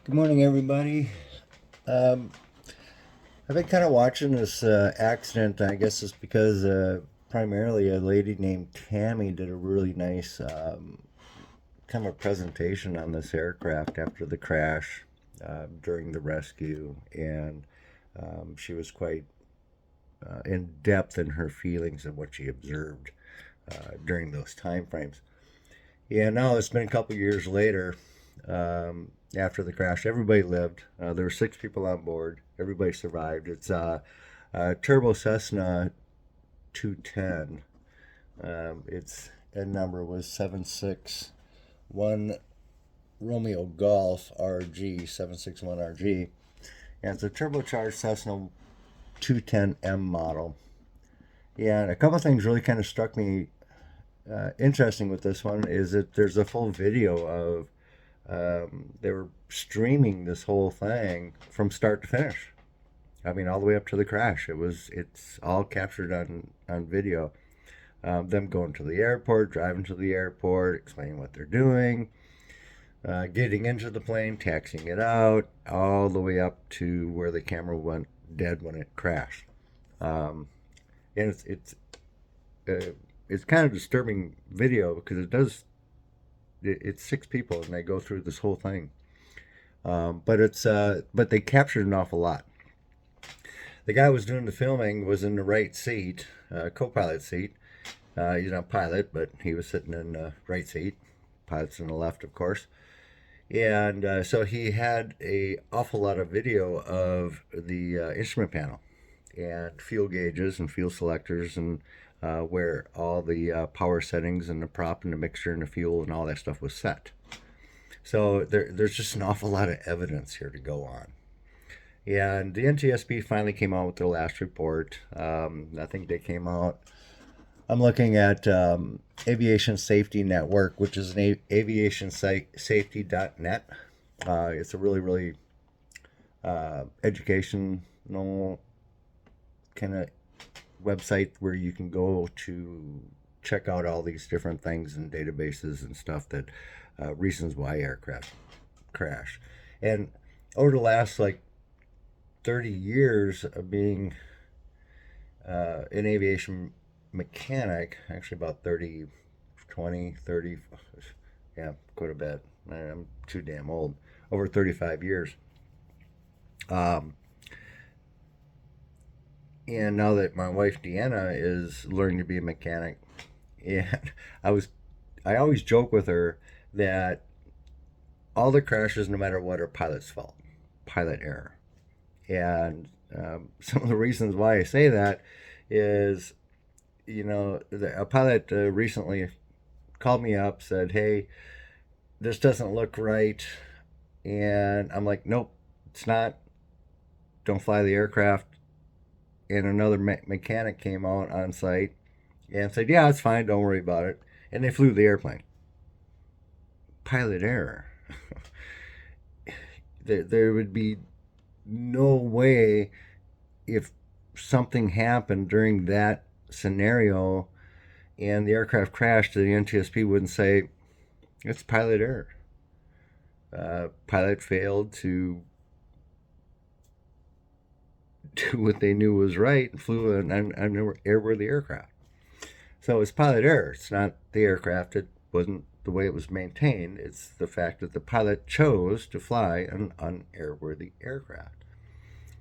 Good morning, everybody. Um, I've been kind of watching this accident. I guess it's because primarily a lady named Tammy did a really nice kind of a presentation on this aircraft after the crash during the rescue, and she was quite in depth in her feelings and what she observed during those time frames. Yeah, now it's been a couple years later after the crash. Everybody lived. There were six people on board. Everybody survived. It's Turbo Cessna 210. Its N number was 761 Romeo Golf RG 761 RG, and it's a turbocharged Cessna 210M model. Yeah, and a couple of things really kind of struck me interesting with this one is that there's a full video of they were streaming this whole thing from start to finish. I mean, all the way up to the crash. It's all captured on video. Them going to the airport, driving to the airport, explaining what they're doing, getting into the plane, taxiing it out, all the way up to where the camera went dead when it crashed. And uh, it's kind of disturbing video because it's six people and they go through this whole thing. But they captured an awful lot. The guy who was doing the filming was in the right seat, co-pilot seat. He's not a pilot, but he was sitting in the right seat. Pilot's in the left, of course. And so he had a awful lot of video of the instrument panel and fuel gauges and fuel selectors and where all the power settings and the prop and the mixture and the fuel and all that stuff was set. So there's just an awful lot of evidence here to go on. And the NTSB finally came out with their last report. I think they came out. I'm looking at Aviation Safety Network, which is an aviationsafety.net. It's a really, really educational kind of website where you can go to check out all these different things and databases and stuff that reasons why aircraft crash. And over the last like 30 years of being an aviation mechanic, actually about 30, 20, 30, yeah, quite a bit. I'm too damn old. Over 35 years. Um, and now that my wife Deanna is learning to be a mechanic, and I was, I always joke with her that all the crashes, no matter what, are pilot's fault, pilot error. And some of the reasons why I say that is, a pilot recently called me up, said, "Hey, this doesn't look right," and I'm like, "Nope, it's not. Don't fly the aircraft." And another mechanic came out on site and said, "Yeah, it's fine. Don't worry about it." And they flew the airplane. Pilot error. There would be no way if something happened during that scenario and the aircraft crashed, the NTSB wouldn't say it's pilot error. Pilot failed to do what they knew was right and flew an airworthy aircraft. So it's pilot error. It's not the aircraft. It wasn't the way it was maintained. It's the fact that the pilot chose to fly an unairworthy aircraft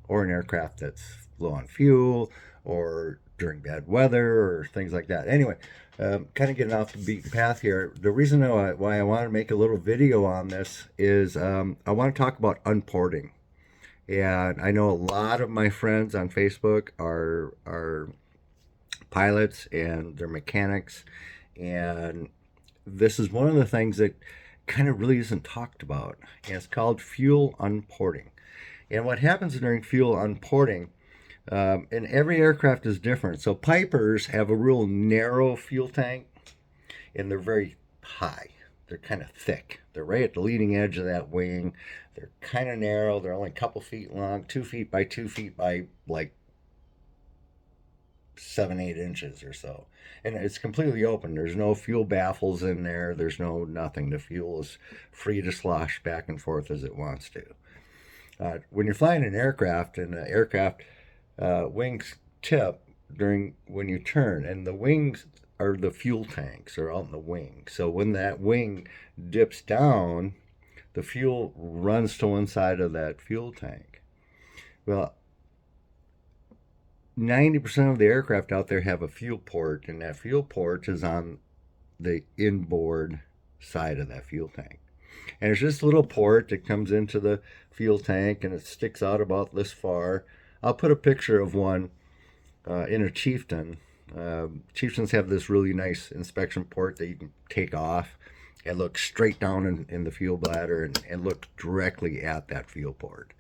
or an aircraft that's low on fuel or during bad weather or things like that. Anyway, kind of getting off the beaten path here. The reason why I want to make a little video on this is I want to talk about unporting. And I know a lot of my friends on Facebook are pilots and they're mechanics, and this is one of the things that kind of really isn't talked about. And it's called fuel unporting. And what happens during fuel unporting, and every aircraft is different. So Pipers have a real narrow fuel tank, and they're very high. They're kind of thick. They're right at the leading edge of that wing. They're kind of narrow. They're only a couple feet long, 2 feet by 2 feet by like 7, 8 inches or so. And it's completely open. There's no fuel baffles in there. There's no nothing. The fuel is free to slosh back and forth as it wants to. When you're flying an aircraft and the aircraft wings tip during when you turn, and the wings are the fuel tanks are out in the wing. So when that wing dips down, the fuel runs to one side of that fuel tank. Well, 90% of the aircraft out there have a fuel port, and that fuel port is on the inboard side of that fuel tank. And it's just a little port that comes into the fuel tank, and it sticks out about this far. I'll put a picture of one in a Chieftain. Chieftains have this really nice inspection port that you can take off and look straight down in the fuel bladder and look directly at that fuel port.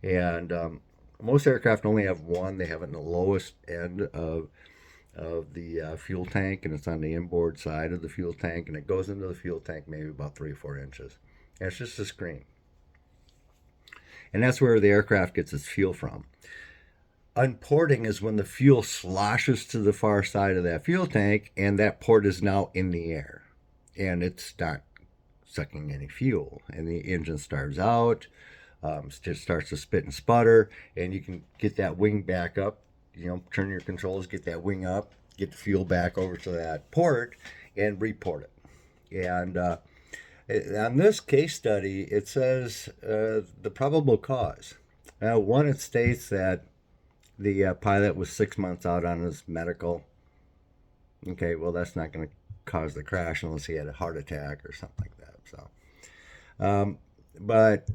And most aircraft only have one. They have it in the lowest end of the fuel tank, and it's on the inboard side of the fuel tank, and it goes into the fuel tank maybe about 3 or 4 inches. And it's just a screen. And that's where the aircraft gets its fuel from. Unporting is when the fuel sloshes to the far side of that fuel tank, and that port is now in the air, and it's not sucking any fuel, and the engine starts out, just starts to spit and sputter, and you can get that wing back up, turn your controls, get that wing up, get the fuel back over to that port, and report it. And on this case study, it says the probable cause. One, it states that the pilot was 6 months out on his medical. Okay, well, that's not going to cause the crash unless he had a heart attack or something like that. So, but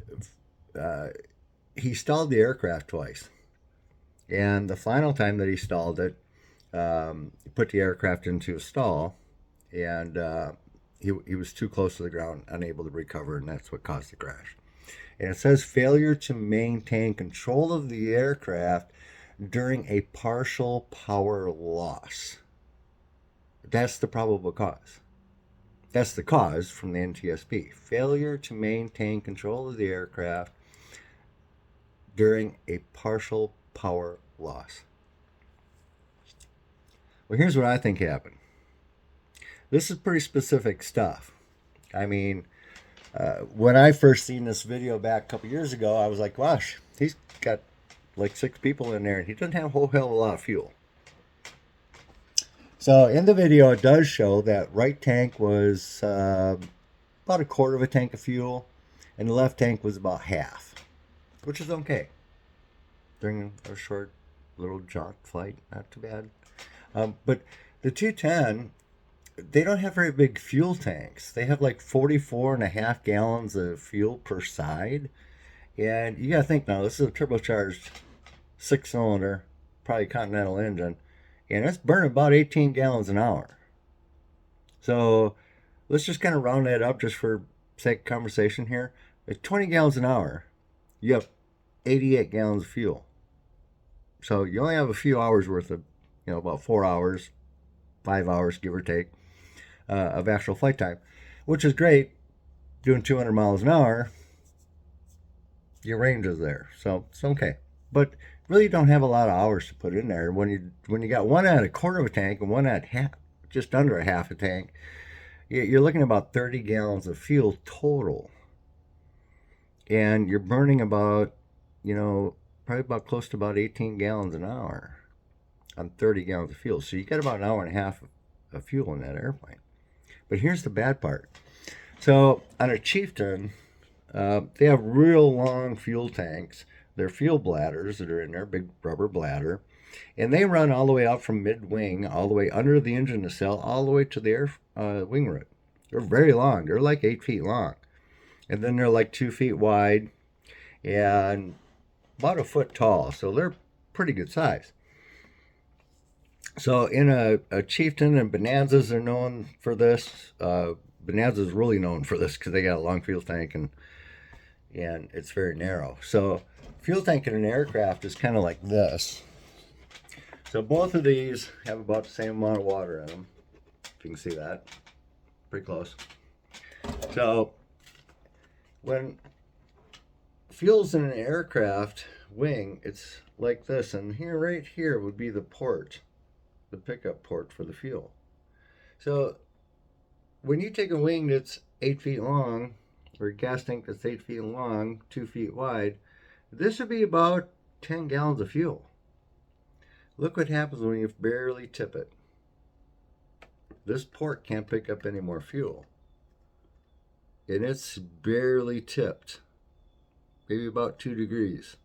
he stalled the aircraft twice. And the final time that he stalled it, he put the aircraft into a stall, and he was too close to the ground, unable to recover, and that's what caused the crash. And it says failure to maintain control of the aircraft during a partial power loss. That's the probable cause. That's the cause from the NTSB. Failure to maintain control of the aircraft during a partial power loss. Well, here's what I think happened. This is pretty specific stuff. I mean, when I first seen this video back a couple years ago, I was like, gosh, he's got like 6 people in there, and he doesn't have a whole hell of a lot of fuel. So in the video, it does show that right tank was about a quarter of a tank of fuel, and the left tank was about half, which is okay. During a short little jaunt flight, not too bad. But the 210, they don't have very big fuel tanks. They have like 44.5 gallons of fuel per side. And you got to think now, this is a turbocharged 6-cylinder, probably Continental engine, and it's burning about 18 gallons an hour. So let's just kind of round that up just for sake of conversation here. At 20 gallons an hour, you have 88 gallons of fuel. So you only have a few hours worth of, about 4 hours, 5 hours, give or take, of actual flight time, which is great. Doing 200 miles an hour, your range is there, so it's okay. But really don't have a lot of hours to put in there. When you got one at a quarter of a tank and one at just under a half a tank, you're looking at about 30 gallons of fuel total. And you're burning about, probably about close to about 18 gallons an hour on 30 gallons of fuel. So you got about an hour and a half of fuel in that airplane. But here's the bad part. So on a Chieftain, they have real long fuel tanks. They're fuel bladders that are in there, big rubber bladder. And they run all the way out from mid-wing, all the way under the engine nacelle, all the way to the wing root. They're very long. They're like 8 feet long. And then they're like 2 feet wide and about a foot tall. So they're pretty good size. So in a Chieftain, and Bonanzas are known for this. Bonanza is really known for this because they got a long fuel tank and it's very narrow. So fuel tank in an aircraft is kind of like this. So both of these have about the same amount of water in them. If you can see that. Pretty close. So when fuel's in an aircraft wing, it's like this. And here, right here, would be the port the pickup port for the fuel. So when you take a wing that's 8 feet long, or a gas tank that's 8 feet long, 2 feet wide, this would be about 10 gallons of fuel. Look what happens when you barely tip it. This port can't pick up any more fuel. And it's barely tipped, maybe about 2 degrees.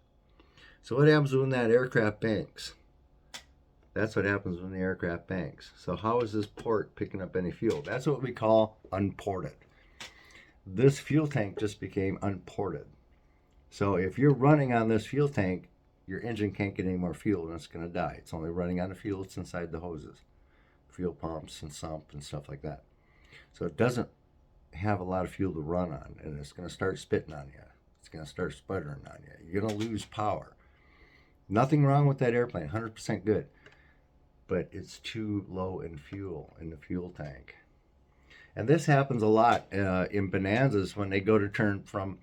So what happens when that aircraft banks? That's what happens when the aircraft banks. So how is this port picking up any fuel? That's what we call unported. This fuel tank just became unported. So if you're running on this fuel tank, your engine can't get any more fuel and it's going to die. It's only running on the fuel that's inside the hoses, fuel pumps and sump and stuff like that. So it doesn't have a lot of fuel to run on, and it's going to start spitting on you. It's going to start sputtering on you. You're going to lose power. Nothing wrong with that airplane, 100% good. But it's too low in fuel in the fuel tank. And this happens a lot in Bonanzas when they go to turn from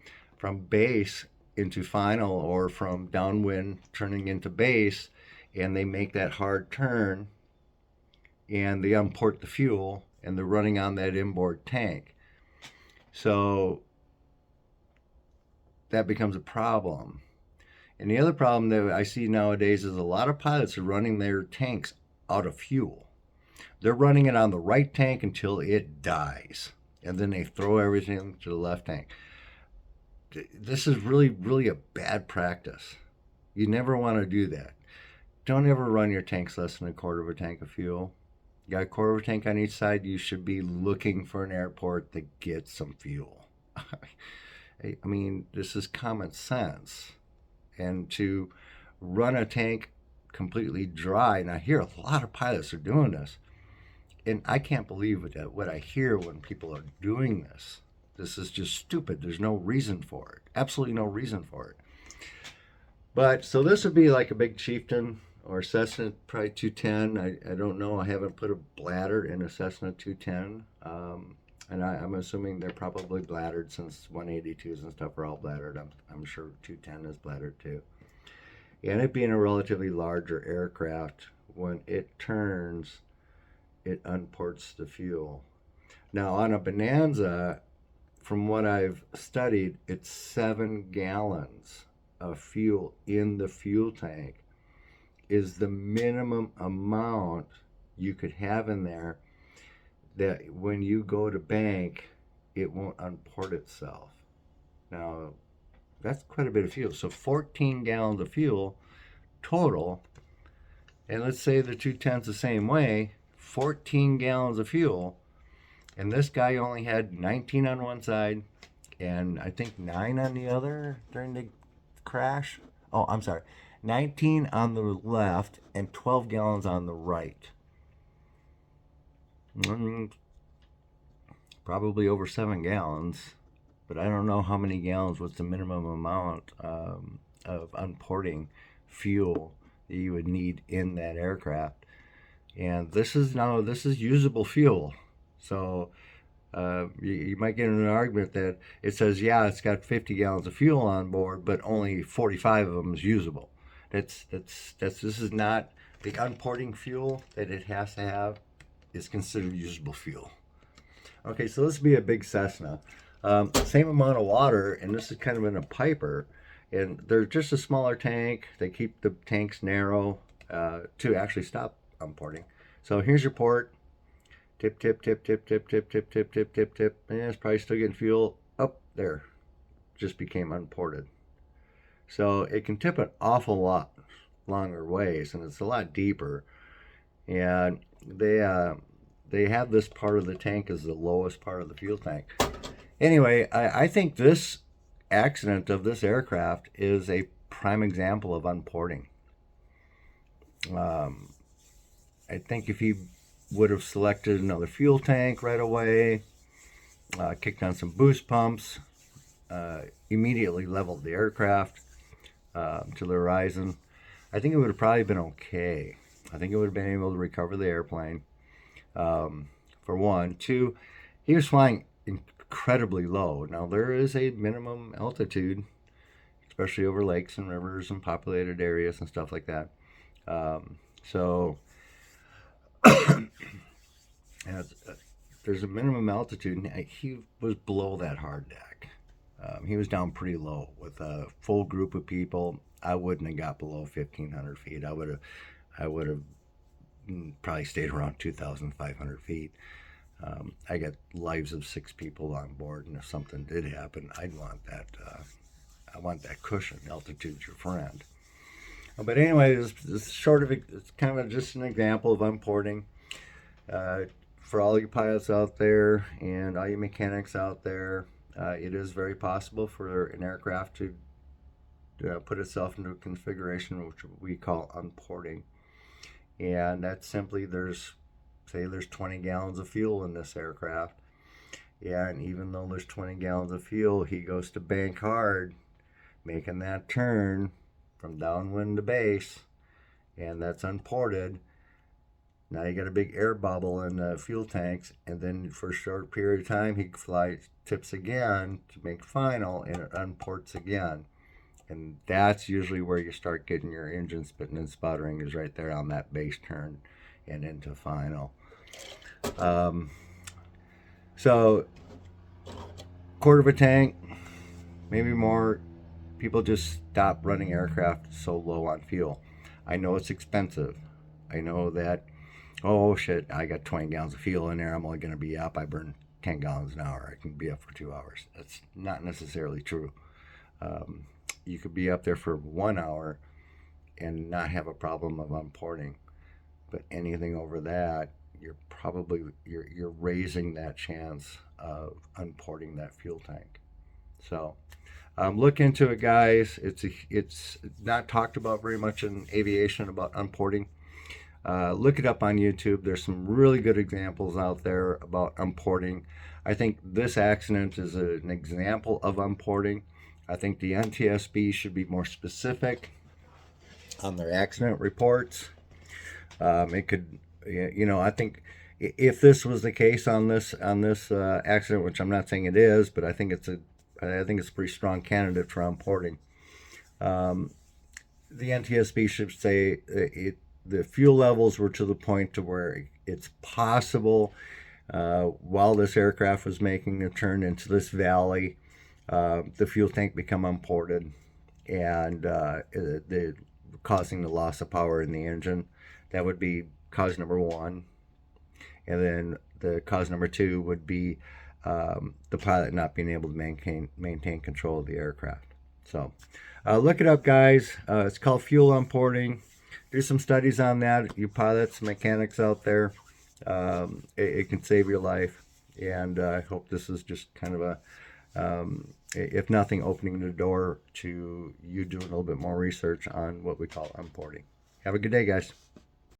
base into final, or from downwind turning into base, and they make that hard turn and they unport the fuel and they're running on that inboard tank. So that becomes a problem. And the other problem that I see nowadays is a lot of pilots are running their tanks out of fuel. They're running it on the right tank until it dies, and then they throw everything to the left tank. This is really, really a bad practice. You never want to do that. Don't ever run your tanks less than a quarter of a tank of fuel. You got a quarter of a tank on each side, you should be looking for an airport to get some fuel. I mean, this is common sense. And to run a tank completely dry, and I hear a lot of pilots are doing this, and I can't believe what I hear when people are doing this. This is just stupid. There's no reason for it. Absolutely no reason for it. But so this would be like a big Chieftain or Cessna, probably 210. I don't know. I haven't put a bladder in a Cessna 210. And I'm assuming they're probably bladdered, since 182s and stuff are all bladdered. I'm sure 210 is bladdered too. And it being a relatively larger aircraft, when it turns, it unports the fuel. Now on a Bonanza, from what I've studied, it's 7 gallons of fuel in the fuel tank is the minimum amount you could have in there, that when you go to bank, it won't unport itself. Now, that's quite a bit of fuel. So 14 gallons of fuel total, and let's say the 210's the same way, 14 gallons of fuel, and this guy only had 19 on one side and I think 9 on the other during the crash. Oh, I'm sorry. 19 on the left and 12 gallons on the right. Probably over 7 gallons, but I don't know how many gallons was the minimum amount of unporting fuel that you would need in that aircraft. And this is usable fuel. So you might get in an argument that it says, yeah, it's got 50 gallons of fuel on board, but only 45 of them is usable. This is not the unporting fuel that it has to have is considered usable fuel. Okay, so this would be a big Cessna. Same amount of water, and this is kind of in a Piper, and they're just a smaller tank. They keep the tanks narrow to actually stop unporting. So here's your port. Tip, tip, tip, tip, tip, tip, tip, tip, tip, tip, tip. And it's probably still getting fuel. Up there. Just became unported. So it can tip an awful lot longer ways, and it's a lot deeper. And they have this part of the tank as the lowest part of the fuel tank. Anyway, I think this accident of this aircraft is a prime example of unporting. I think if he would have selected another fuel tank right away, kicked on some boost pumps, immediately leveled the aircraft to the horizon, I think it would have probably been okay. I think it would have been able to recover the airplane, for one. Two, he was flying incredibly low. Now, there is a minimum altitude, especially over lakes and rivers and populated areas and stuff like that. So And there's a minimum altitude, and he was below that hard deck. He was down pretty low with a full group of people. I wouldn't have got below 1,500 feet. I would have probably stayed around 2,500 feet. I got lives of 6 people on board, and if something did happen, I'd want that. I want that cushion. Altitude's your friend. But anyway, it's sort of it's kind of just an example of unporting. Uh, for all you pilots out there and all you mechanics out there, it is very possible for an aircraft to put itself into a configuration which we call unporting. And that's simply there's 20 gallons of fuel in this aircraft. Yeah, and even though there's 20 gallons of fuel, he goes to bank hard, making that turn from downwind to base, and that's unported. Now you got a big air bubble in the fuel tanks, and then for a short period of time, he flies tips again to make final, and it unports again. And that's usually where you start getting your engine spitting and sputtering, is right there on that base turn and into final. Um, so, quarter of a tank, maybe more. People just stop running aircraft so low on fuel. I know it's expensive. I know that, oh shit, I got 20 gallons of fuel in there. I'm only going to be up. I burn 10 gallons an hour. I can be up for 2 hours. That's not necessarily true. Um, you could be up there for 1 hour and not have a problem of unporting. But anything over that, you're raising that chance of unporting that fuel tank. So look into it, guys. It's not talked about very much in aviation about unporting. Look it up on YouTube. There's some really good examples out there about unporting. I think this accident is an example of unporting. I think the NTSB should be more specific on their accident reports. It could, I think if this was the case on this accident, which I'm not saying it is, but I think it's a pretty strong candidate for unporting. The NTSB should say the fuel levels were to the point to where it's possible while this aircraft was making a turn into this valley, the fuel tank become unported and the causing the loss of power in the engine. That would be cause number one. And then the cause number two would be the pilot not being able to maintain control of the aircraft. So look it up, guys. It's called fuel unporting. Do some studies on that, you pilots, mechanics out there. It can save your life. And I hope this is just kind of if nothing, opening the door to you doing a little bit more research on what we call unporting. Have a good day, guys.